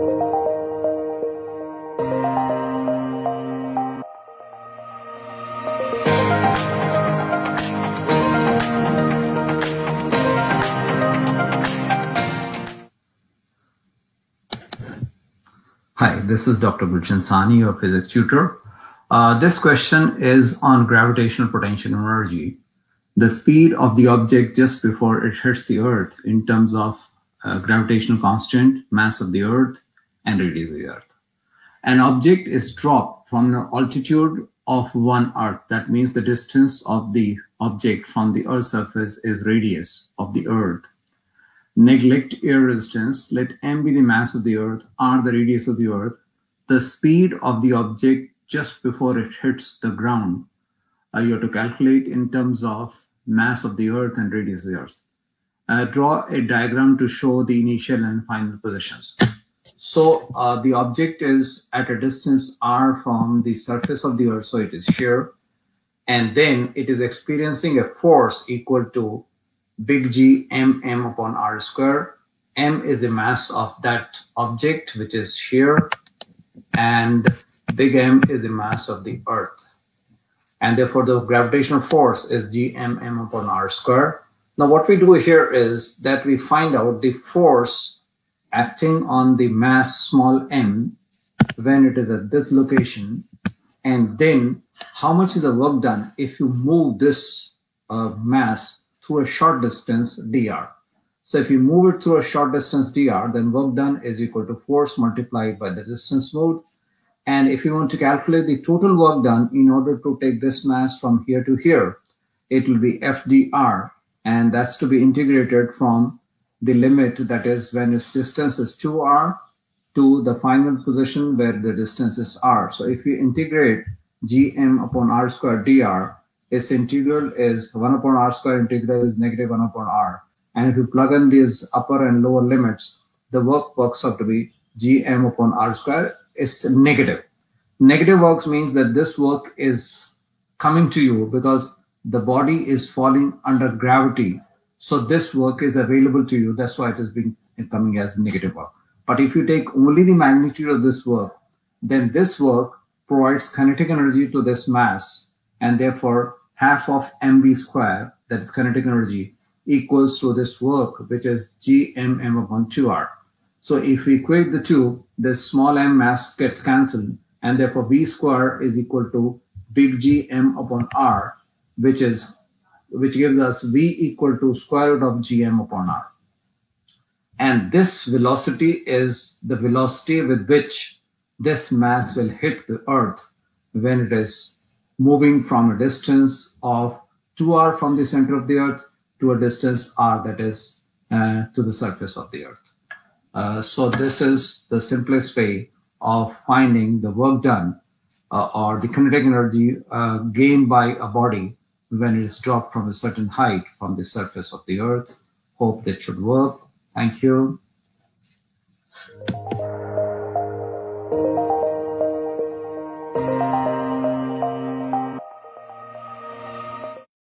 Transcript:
Hi, this is Dr. Gulshan Sani, your physics tutor. This question is on gravitational potential energy, the speed of the object just before it hits the Earth in terms of gravitational constant, mass of the Earth, and radius of the Earth. An object is dropped from the altitude of one Earth. That means the distance of the object from the Earth's surface is radius of the Earth. Neglect air resistance, let m be the mass of the Earth, r the radius of the Earth, the speed of the object just before it hits the ground. You have to calculate in terms of mass of the Earth and radius of the Earth. Draw a diagram to show the initial and final positions. So the object is at a distance r from the surface of the Earth, so it is here, and then it is experiencing a force equal to big G m upon r square. M is the mass of that object, which is here, and big M is the mass of the Earth. And therefore, the gravitational force is G m upon r square. Now, what we do here is that we find out the force acting on the mass small m when it is at this location, and then how much is the work done if you move this mass through a short distance dr. So if you move it through a short distance dr, then work done is equal to force multiplied by the distance moved. And if you want to calculate the total work done in order to take this mass from here to here, it will be f dr, and that's to be integrated from the limit, that is when its distance is 2r, to the final position where the distance is r. So if we integrate gm upon r squared dr, its integral is 1 upon r square, integral is negative 1 upon r. And if you plug in these upper and lower limits, the work works out to be gm upon r square is negative. Negative works means that this work is coming to you because the body is falling under gravity. So this work is available to you. That's why it is coming as negative work. But if you take only the magnitude of this work, then this work provides kinetic energy to this mass, and therefore half of mv square, that is kinetic energy, equals to this work, which is gmm upon 2r. So if we equate the two, this small m mass gets cancelled, and therefore v square is equal to big G m upon r, which gives us v equal to square root of gm upon r. And this velocity is the velocity with which this mass will hit the Earth when it is moving from a distance of 2r from the center of the Earth to a distance r, that is to the surface of the Earth. So this is the simplest way of finding the work done or the kinetic energy gained by a body when it is dropped from a certain height from the surface of the Earth. Hope that should work. Thank you.